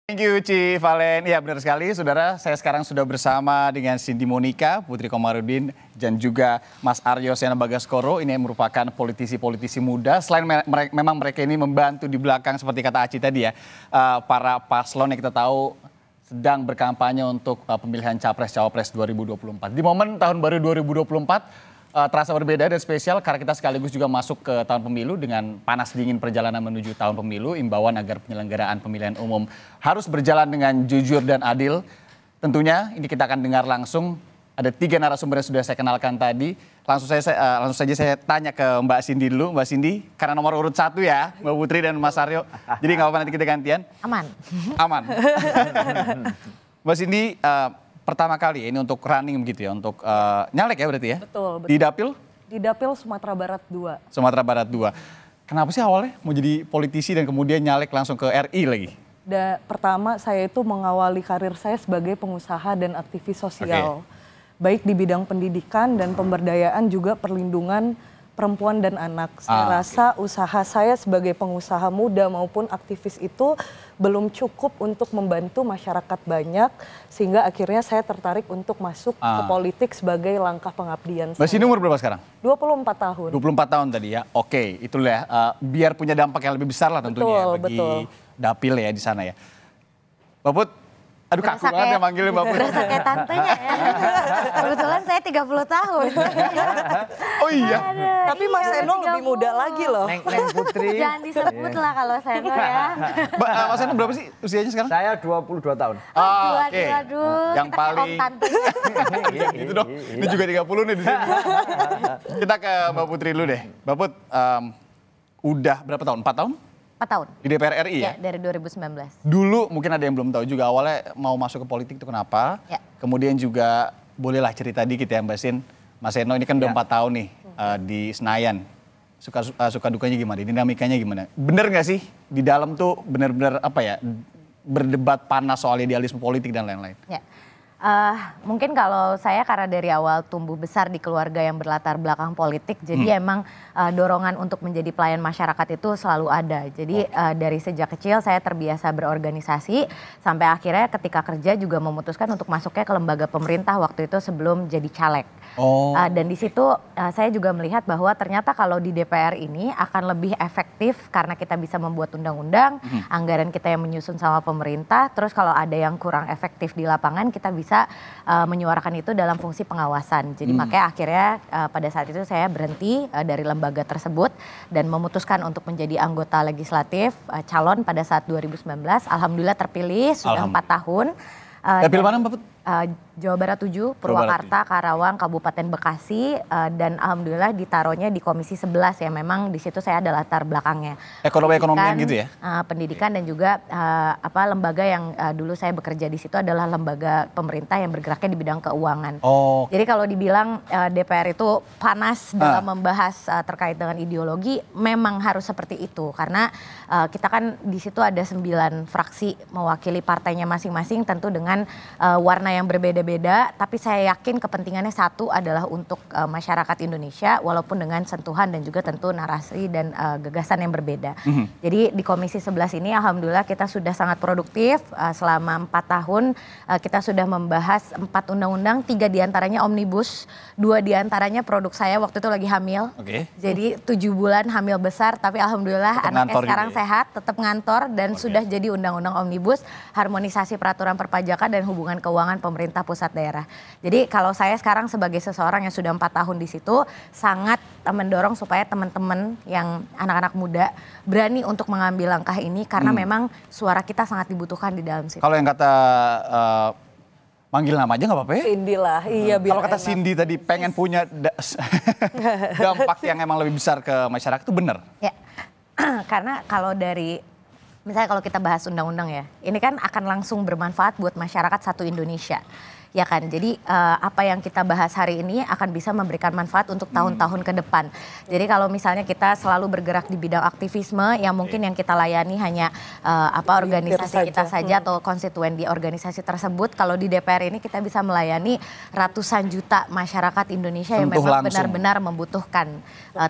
Thank you Ci Valen. Ya benar sekali saudara, saya sekarang sudah bersama dengan Cindy Monica, Putri Komarudin, dan juga Mas Aryo Sena Bagaskoro. Ini yang merupakan politisi-politisi muda. Selain memang mereka ini membantu di belakang seperti kata Aci tadi ya. Para paslon yang kita tahu sedang berkampanye untuk pemilihan Capres-Cawapres 2024. Di momen tahun baru 2024, terasa berbeda dan spesial karena kita sekaligus juga masuk ke tahun pemilu dengan panas dingin perjalanan menuju tahun pemilu. Imbauan agar penyelenggaraan pemilihan umum harus berjalan dengan jujur dan adil. Tentunya ini kita akan dengar langsung. Ada 3 narasumber yang sudah saya kenalkan tadi. Langsung saja saya tanya ke Mbak Cindy dulu. Mbak Cindy, karena nomor urut 1 ya, Mbak Putri dan Mas Aryo. Jadi nggak apa-apa nanti kita gantian. Aman. Aman. Mbak Cindy, pertama kali ini untuk running begitu ya, untuk nyalek ya berarti ya? Betul. Di Dapil? Di Dapil Sumatera Barat 2. Sumatera Barat 2. Kenapa sih awalnya mau jadi politisi dan kemudian nyalek langsung ke RI lagi? Pertama saya itu mengawali karir saya sebagai pengusaha dan aktivis sosial. Baik di bidang pendidikan dan pemberdayaan juga perlindungan perempuan dan anak. Saya rasa usaha saya sebagai pengusaha muda maupun aktivis itu belum cukup untuk membantu masyarakat banyak, sehingga akhirnya saya tertarik untuk masuk ke politik sebagai langkah pengabdian saya. Mbak Cindy umur berapa sekarang? 24 tahun. 24 tahun tadi ya, oke. Itulah ya, biar punya dampak yang lebih besar lah tentunya ya, bagi Dapil ya di sana ya. Mbak Put, aduh kaku banget ya manggilnya Mbak Put. Berasa kayak tantenya ya. Kebetulan saya 30 tahun. Oh iya. Tapi Mas Eno lebih muda lagi loh. Neng Putri. Jangan disebut lah kalau Seno ya. Mas Eno berapa sih usianya sekarang? Saya 22 tahun. Oke. Aduh, Yang kita kayak paling om tantenya. itu dong. Ini juga 30 nih di sini. Kita ke Mbak Putri dulu deh. Mbak Put, udah berapa tahun? 4 tahun? 4 tahun. Di DPR RI ya? Ya, dari 2019. Dulu mungkin ada yang belum tahu juga awalnya mau masuk ke politik itu kenapa. Ya. Kemudian juga bolehlah cerita dikit ya Mbak Sin. Mas Eno ini kan udah 4 tahun nih di Senayan. Suka dukanya gimana? Dinamikanya gimana? Bener gak sih di dalam tuh bener-bener apa ya, berdebat panas soal idealisme politik dan lain-lain? Ya. Mungkin kalau saya karena dari awal tumbuh besar di keluarga yang berlatar belakang politik, jadi emang dorongan untuk menjadi pelayan masyarakat itu selalu ada. Jadi dari sejak kecil saya terbiasa berorganisasi sampai akhirnya ketika kerja juga memutuskan untuk masuknya ke lembaga pemerintah waktu itu sebelum jadi caleg. Dan di situ saya juga melihat bahwa ternyata kalau di DPR ini akan lebih efektif karena kita bisa membuat undang-undang, anggaran kita yang menyusun sama pemerintah, terus kalau ada yang kurang efektif di lapangan kita bisa menyuarakan itu dalam fungsi pengawasan. Jadi makanya akhirnya pada saat itu saya berhenti dari lembaga tersebut dan memutuskan untuk menjadi anggota legislatif calon pada saat 2019. Alhamdulillah terpilih sudah 4 tahun. Dapil mana Mbak Put? Jawa Barat 7, Purwakarta, Karawang, Kabupaten Bekasi, dan alhamdulillah ditaruhnya di Komisi 11 ya, memang di situ saya ada latar belakangnya. Ekonomi-ekonomian gitu ya? Pendidikan dan juga lembaga yang dulu saya bekerja di situ adalah lembaga pemerintah yang bergeraknya di bidang keuangan. Jadi kalau dibilang DPR itu panas dalam membahas terkait dengan ideologi, memang harus seperti itu karena kita kan di situ ada 9 fraksi mewakili partainya masing-masing, tentu dengan warna yang berbeda-beda, tapi saya yakin kepentingannya satu adalah untuk masyarakat Indonesia walaupun dengan sentuhan dan juga tentu narasi dan gagasan yang berbeda. Jadi di Komisi 11 ini alhamdulillah kita sudah sangat produktif selama 4 tahun. Kita sudah membahas 4 undang-undang, 3 diantaranya omnibus, 2 diantaranya produk saya waktu itu lagi hamil. Jadi 7 bulan hamil besar, tapi alhamdulillah tetap anaknya sekarang gitu ya? sehat, tetap ngantor dan sudah jadi undang-undang omnibus, harmonisasi peraturan perpajakan dan hubungan keuangan pemerintah pusat daerah. Jadi kalau saya sekarang sebagai seseorang yang sudah 4 tahun di situ sangat mendorong supaya teman-teman yang anak-anak muda berani untuk mengambil langkah ini karena memang suara kita sangat dibutuhkan di dalam situ. Kalau yang kata manggil nama aja nggak apa-apa ya? Cindy lah, iya biar Kalau kata Cindy tadi pengen punya dampak yang emang lebih besar ke masyarakat itu benar? Ya, karena kalau dari misalnya kalau kita bahas undang-undang ya, ini kan akan langsung bermanfaat buat masyarakat satu Indonesia. ya kan. Jadi apa yang kita bahas hari ini akan bisa memberikan manfaat untuk tahun-tahun ke depan. Jadi kalau misalnya kita selalu bergerak di bidang aktivisme yang mungkin yang kita layani hanya organisasi kita saja atau konstituen di organisasi tersebut, kalau di DPR ini kita bisa melayani ratusan juta masyarakat Indonesia yang memang benar-benar membutuhkan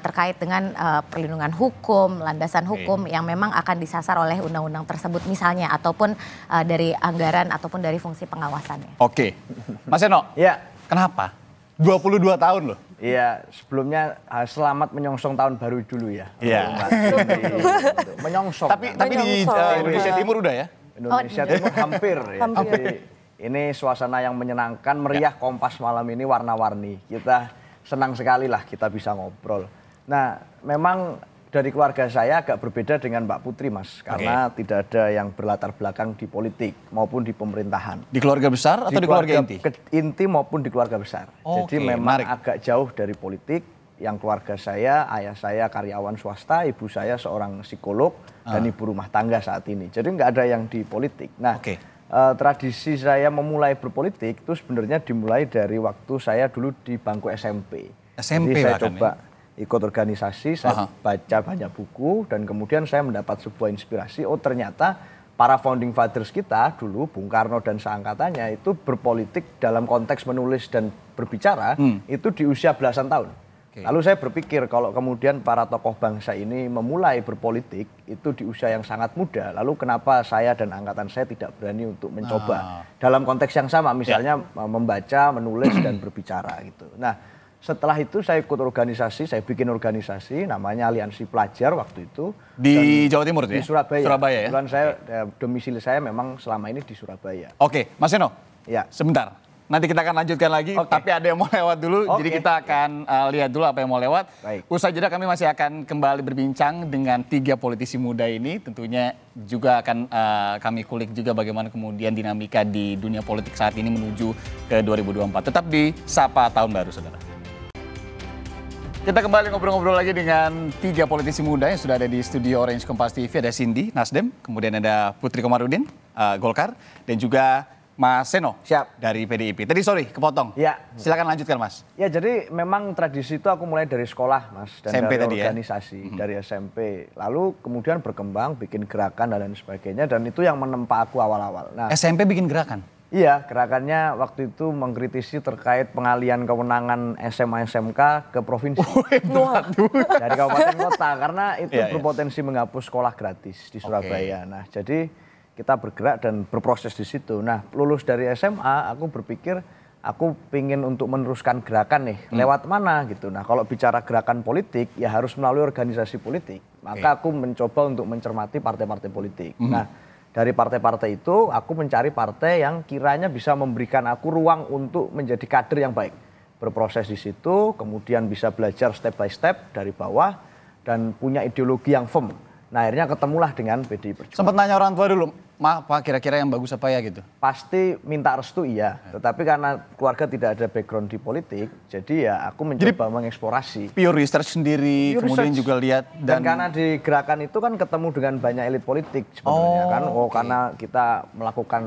terkait dengan perlindungan hukum, landasan hukum yang memang akan disasar oleh undang-undang tersebut misalnya, ataupun dari anggaran ataupun dari fungsi pengawasannya. Oke, Mas Eno, ya, kenapa? 22 tahun loh. Iya, sebelumnya selamat menyongsong tahun baru dulu ya. Iya. Menyongsong. Tapi di Indonesia Timur udah ya? Indonesia Timur hampir ya. Jadi ini suasana yang menyenangkan, meriah. Kompas malam ini warna-warni. Kita senang sekali lah kita bisa ngobrol. Nah, memang dari keluarga saya agak berbeda dengan Mbak Putri, Mas. Karena tidak ada yang berlatar belakang di politik maupun di pemerintahan. Di keluarga besar atau di keluarga inti? Inti maupun di keluarga besar. Jadi memang agak jauh dari politik. Yang keluarga saya, ayah saya karyawan swasta, ibu saya seorang psikolog, dan ibu rumah tangga saat ini. Jadi nggak ada yang di politik. Nah, tradisi saya memulai berpolitik itu sebenarnya dimulai dari waktu saya dulu di bangku SMP. Jadi saya coba ikut organisasi, saya baca banyak buku, dan kemudian saya mendapat sebuah inspirasi. Oh, ternyata para founding fathers kita dulu, Bung Karno dan seangkatannya itu berpolitik dalam konteks menulis dan berbicara itu di usia belasan tahun. Lalu saya berpikir kalau kemudian para tokoh bangsa ini memulai berpolitik itu di usia yang sangat muda, lalu kenapa saya dan angkatan saya tidak berani untuk mencoba dalam konteks yang sama, misalnya membaca, menulis, dan berbicara gitu. Nah, setelah itu saya ikut organisasi, saya bikin organisasi namanya Aliansi Pelajar waktu itu. Di Jawa Timur di ya? Surabaya. Surabaya ya? Kebetulan saya, domisili saya memang selama ini di Surabaya. Oke, Mas Eno, ya. Sebentar. Nanti kita akan lanjutkan lagi, tapi ada yang mau lewat dulu, jadi kita akan lihat dulu apa yang mau lewat. Baik. Usai jeda kami masih akan kembali berbincang dengan 3 politisi muda ini, tentunya juga akan kami kulik juga bagaimana kemudian dinamika di dunia politik saat ini menuju ke 2024. Tetap di Sapa Tahun Baru, saudara. Kita kembali ngobrol-ngobrol lagi dengan 3 politisi muda yang sudah ada di studio Orange Kompas TV. Ada Cindy, Nasdem, kemudian ada Putri Komarudin, Golkar, dan juga Mas Seno dari PDIP. Tadi sorry, kepotong. Ya. Silakan lanjutkan, Mas. Ya, jadi memang tradisi itu aku mulai dari sekolah, Mas, dan SMP dari tadi organisasi, dari SMP. Lalu kemudian berkembang, bikin gerakan dan lain sebagainya, dan itu yang menempa aku awal-awal. Nah, SMP bikin gerakan? Iya, gerakannya waktu itu mengkritisi terkait pengalian kewenangan SMA SMK ke provinsi. Dari kabupaten kota, karena itu berpotensi menghapus sekolah gratis di Surabaya. Nah, jadi kita bergerak dan berproses di situ. Nah, lulus dari SMA, aku berpikir aku pingin untuk meneruskan gerakan nih, lewat mana gitu. Nah, kalau bicara gerakan politik, ya harus melalui organisasi politik. Maka aku mencoba untuk mencermati partai-partai politik. Nah, dari partai-partai itu, aku mencari partai yang kiranya bisa memberikan aku ruang untuk menjadi kader yang baik. Berproses di situ, kemudian bisa belajar step by step dari bawah, dan punya ideologi yang firm. Nah, akhirnya ketemulah dengan PDI Perjuangan. Sempat nanya orang tua dulu, Pak kira-kira yang bagus apa ya gitu? Pasti minta restu iya, tetapi karena keluarga tidak ada background di politik, jadi ya aku mencoba mengeksplorasi. Pure research sendiri, kemudian juga lihat. Dan karena di gerakan itu kan ketemu dengan banyak elit politik sebenarnya kan. Karena kita melakukan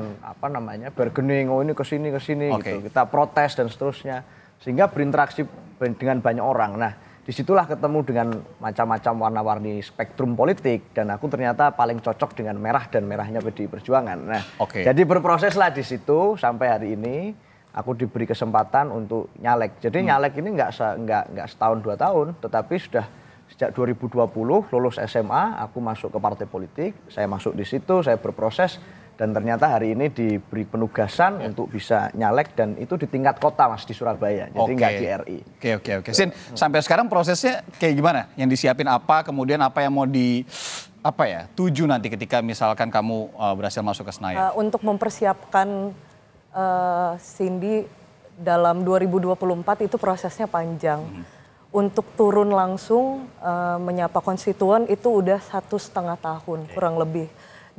bargaining, ini kesini gitu. Kita protes dan seterusnya. Sehingga berinteraksi dengan banyak orang. Nah, disitulah ketemu dengan macam-macam warna-warni spektrum politik, dan aku ternyata paling cocok dengan merah dan merahnya PDI Perjuangan. Nah, jadi berproseslah di situ sampai hari ini aku diberi kesempatan untuk nyalek. Jadi nyalek ini nggak setahun 2 tahun, tetapi sudah sejak 2020 lulus SMA aku masuk ke partai politik, saya masuk di situ, saya berproses. Dan ternyata hari ini diberi penugasan untuk bisa nyalek, dan itu di tingkat kota, Mas, di Surabaya. Jadi nggak di RI. Oke. Sin, sampai sekarang prosesnya kayak gimana? Yang disiapin apa, kemudian apa yang mau tuju nanti ketika misalkan kamu berhasil masuk ke Senayan? Untuk mempersiapkan Cindy dalam 2024 itu prosesnya panjang. Untuk turun langsung menyapa konstituen itu udah 1,5 tahun kurang lebih.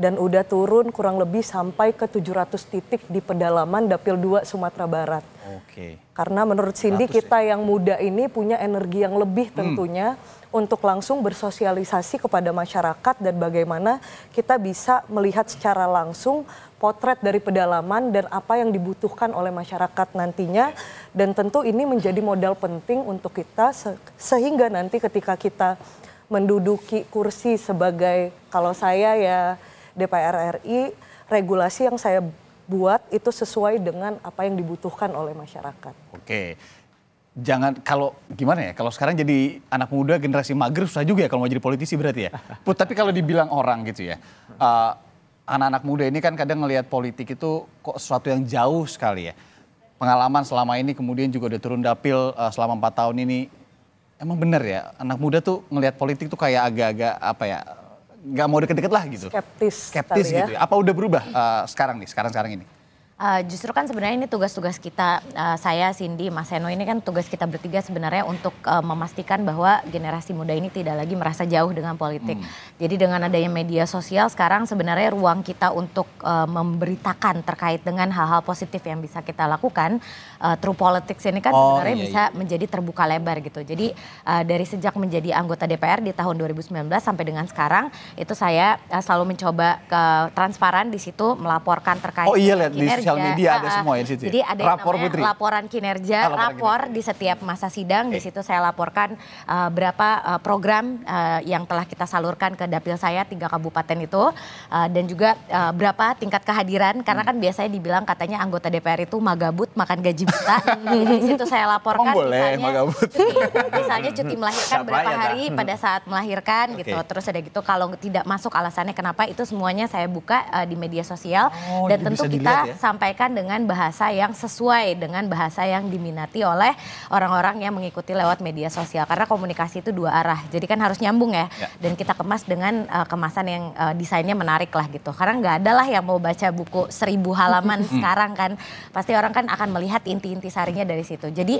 dan udah turun kurang lebih sampai ke 700 titik di pedalaman Dapil 2 Sumatera Barat. Oke. Karena menurut Cindy kita yang muda ini punya energi yang lebih tentunya untuk langsung bersosialisasi kepada masyarakat dan bagaimana kita bisa melihat secara langsung potret dari pedalaman dan apa yang dibutuhkan oleh masyarakat nantinya. Dan tentu ini menjadi modal penting untuk kita sehingga nanti ketika kita menduduki kursi sebagai, kalau saya ya DPR RI, regulasi yang saya buat itu sesuai dengan apa yang dibutuhkan oleh masyarakat. Oke. Jangan, kalau gimana ya, kalau sekarang jadi anak muda generasi mager susah juga ya kalau mau jadi politisi berarti ya. Tapi kalau dibilang orang gitu ya, anak-anak muda ini kan kadang ngelihat politik itu kok sesuatu yang jauh sekali ya. Pengalaman selama ini kemudian juga udah turun dapil selama 4 tahun ini. Emang bener ya, anak muda tuh ngelihat politik tuh kayak agak-agak apa ya, nggak mau deket-deket lah gitu. Skeptis ya. gitu ya. Apa udah berubah sekarang ini? Justru kan sebenarnya ini tugas-tugas kita, saya, Cindy, Mas Seno, ini kan tugas kita bertiga sebenarnya untuk memastikan bahwa generasi muda ini tidak lagi merasa jauh dengan politik. Jadi dengan adanya media sosial sekarang sebenarnya ruang kita untuk memberitakan terkait dengan hal-hal positif yang bisa kita lakukan, True Politics ini kan sebenarnya bisa menjadi terbuka lebar gitu. Jadi dari sejak menjadi anggota DPR di tahun 2019 sampai dengan sekarang, itu saya selalu mencoba ke transparan di situ, melaporkan terkait kinerja. Media ada semua ya di situ. Jadi ada yang namanya laporan kinerja, rapor di setiap masa sidang. Di situ saya laporkan berapa program yang telah kita salurkan ke dapil saya 3 kabupaten itu, dan juga berapa tingkat kehadiran, karena kan biasanya dibilang katanya anggota DPR itu magabut makan gaji buta. Di situ saya laporkan misalnya cuti melahirkan berapa hari pada saat melahirkan gitu. Terus ada gitu kalau tidak masuk alasannya kenapa, itu semuanya saya buka di media sosial, dan tentu kita sampaikan dengan bahasa yang sesuai dengan bahasa yang diminati oleh orang-orang yang mengikuti lewat media sosial, karena komunikasi itu 2 arah, jadi kan harus nyambung ya. Dan kita kemas dengan kemasan yang desainnya menarik lah gitu, karena nggak ada lah yang mau baca buku 1000 halaman sekarang kan, pasti orang kan akan melihat inti-inti sarinya dari situ. Jadi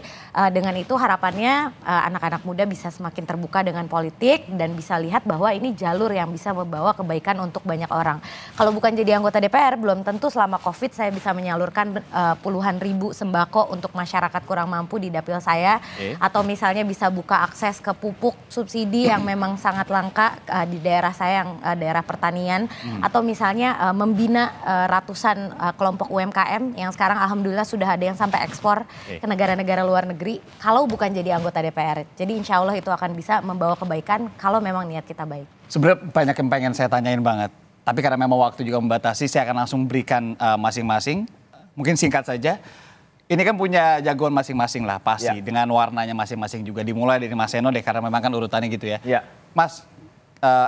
dengan itu harapannya anak-anak muda bisa semakin terbuka dengan politik dan bisa lihat bahwa ini jalur yang bisa membawa kebaikan untuk banyak orang. Kalau bukan jadi anggota DPR, belum tentu selama COVID saya bisa menyalurkan puluhan ribu sembako untuk masyarakat kurang mampu di dapil saya, atau misalnya bisa buka akses ke pupuk subsidi yang memang sangat langka di daerah saya yang daerah pertanian, atau misalnya membina ratusan kelompok UMKM yang sekarang alhamdulillah sudah ada yang sampai ekspor ke negara-negara luar negeri, kalau bukan jadi anggota DPR. Jadi insya Allah itu akan bisa membawa kebaikan kalau memang niat kita baik. Sebenarnya banyak yang pengen saya tanyain banget. Tapi karena memang waktu juga membatasi, saya akan langsung berikan masing-masing. Mungkin singkat saja. Ini kan punya jagoan masing-masing lah pasti. Dengan warnanya masing-masing juga. Dimulai dari Mas Seno deh, karena memang kan urutannya gitu ya. Mas,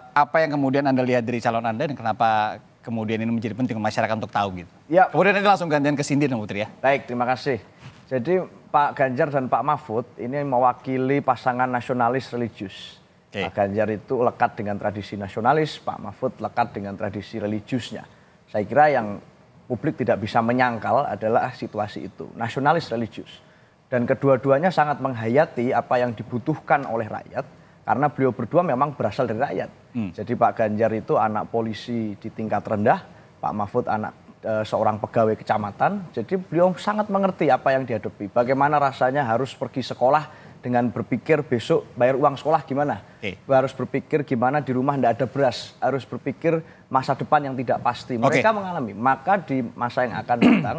apa yang kemudian Anda lihat dari calon Anda dan kenapa kemudian ini menjadi penting masyarakat untuk tahu gitu? Kemudian nanti langsung gantian ke Cindy dan Putri ya. Baik, terima kasih. Jadi Pak Ganjar dan Pak Mahfud ini mewakili pasangan nasionalis religius. Pak Ganjar itu lekat dengan tradisi nasionalis, Pak Mahfud lekat dengan tradisi religiusnya. Saya kira yang publik tidak bisa menyangkal adalah situasi itu, nasionalis religius. Dan kedua-duanya sangat menghayati apa yang dibutuhkan oleh rakyat, karena beliau berdua memang berasal dari rakyat. Jadi Pak Ganjar itu anak polisi di tingkat rendah, Pak Mahfud anak seorang pegawai kecamatan. Jadi beliau sangat mengerti apa yang dihadapi, bagaimana rasanya harus pergi sekolah, dengan berpikir besok bayar uang sekolah gimana. Harus berpikir gimana di rumah tidak ada beras. Harus berpikir masa depan yang tidak pasti. Mereka mengalami. Maka di masa yang akan datang,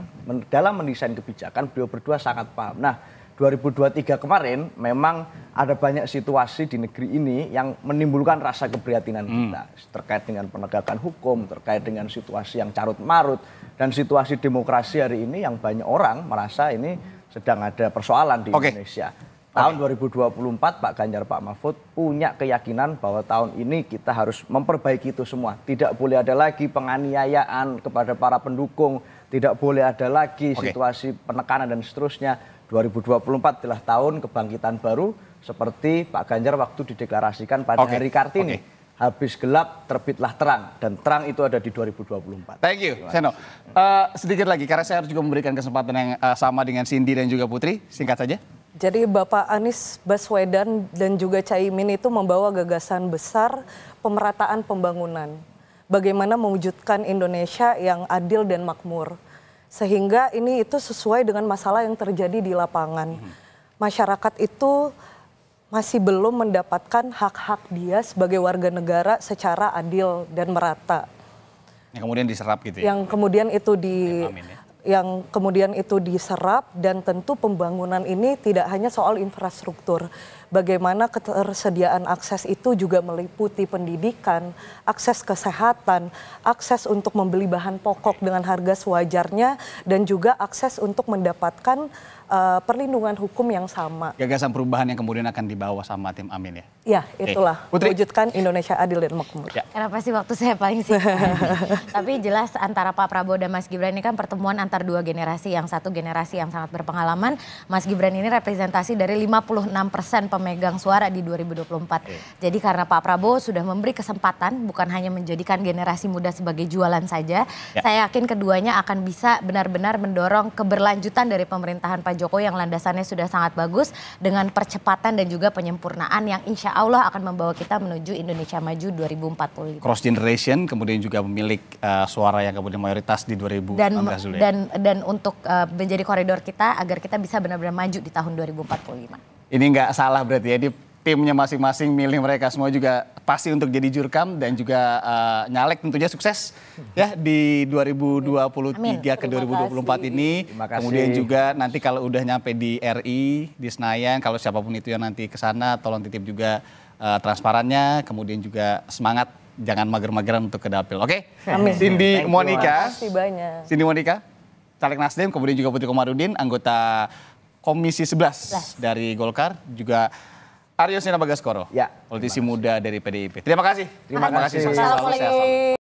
dalam mendesain kebijakan, beliau berdua sangat paham. Nah, 2023 kemarin memang ada banyak situasi di negeri ini yang menimbulkan rasa keprihatinan kita. Terkait dengan penegakan hukum, terkait dengan situasi yang carut-marut. Dan situasi demokrasi hari ini yang banyak orang merasa ini sedang ada persoalan di Indonesia. Tahun 2024 Pak Ganjar, Pak Mahfud punya keyakinan bahwa tahun ini kita harus memperbaiki itu semua. Tidak boleh ada lagi penganiayaan kepada para pendukung, tidak boleh ada lagi situasi penekanan dan seterusnya. 2024 adalah tahun kebangkitan baru seperti Pak Ganjar waktu dideklarasikan pada hari Kartini. Habis gelap terbitlah terang, dan terang itu ada di 2024. Thank you, Seno. Sedikit lagi karena saya harus juga memberikan kesempatan yang sama dengan Cindy dan juga Putri. Singkat saja. Jadi Bapak Anies Baswedan dan juga Caimin itu membawa gagasan besar pemerataan pembangunan. bagaimana mewujudkan Indonesia yang adil dan makmur. Sehingga ini itu sesuai dengan masalah yang terjadi di lapangan. Masyarakat itu masih belum mendapatkan hak-hak dia sebagai warga negara secara adil dan merata. Yang kemudian diserap gitu ya? Yang kemudian itu diserap, dan tentu pembangunan ini tidak hanya soal infrastruktur. Bagaimana ketersediaan akses itu juga meliputi pendidikan, akses kesehatan, akses untuk membeli bahan pokok dengan harga sewajarnya, dan juga akses untuk mendapatkan perlindungan hukum yang sama. Gagasan perubahan yang kemudian akan dibawa sama tim Amin ya? Ya, itulah mewujudkan Indonesia adil dan makmur. Ya. Kenapa sih waktu saya paling singkat? Tapi jelas antara Pak Prabowo dan Mas Gibran ini kan pertemuan antar dua generasi. Yang satu generasi yang sangat berpengalaman, Mas Gibran ini representasi dari 56% pemegang suara di 2024. Jadi karena Pak Prabowo sudah memberi kesempatan bukan hanya menjadikan generasi muda sebagai jualan saja, saya yakin keduanya akan bisa benar-benar mendorong keberlanjutan dari pemerintahan Pak Jokowi yang landasannya sudah sangat bagus dengan percepatan dan juga penyempurnaan yang insya Allah akan membawa kita menuju Indonesia Maju 2045. Cross generation, kemudian juga pemilik suara yang kemudian mayoritas di 2019 dulu ya. Dan untuk menjadi koridor kita agar kita bisa benar-benar maju di tahun 2045. Ini nggak salah berarti ya, di timnya masing-masing milih mereka semua juga pasti untuk jadi jurkam dan juga nyalek tentunya sukses ya di 2023 ke 2024 ini. Kemudian juga nanti kalau udah nyampe di RI, di Senayan, kalau siapapun itu yang nanti ke sana tolong titip juga transparannya, kemudian juga semangat, jangan mager-mageran untuk ke dapil. Oke? Amin. Cindy Monica. Terima kasih banyak. Cindy Monica, caleg Nasdem, kemudian juga Putri Komarudin, anggota Komisi 11 dari Golkar, juga Aryo Sena Bagaskoro, politisi muda dari PDIP. Terima kasih. Terima kasih. Sukses selalu.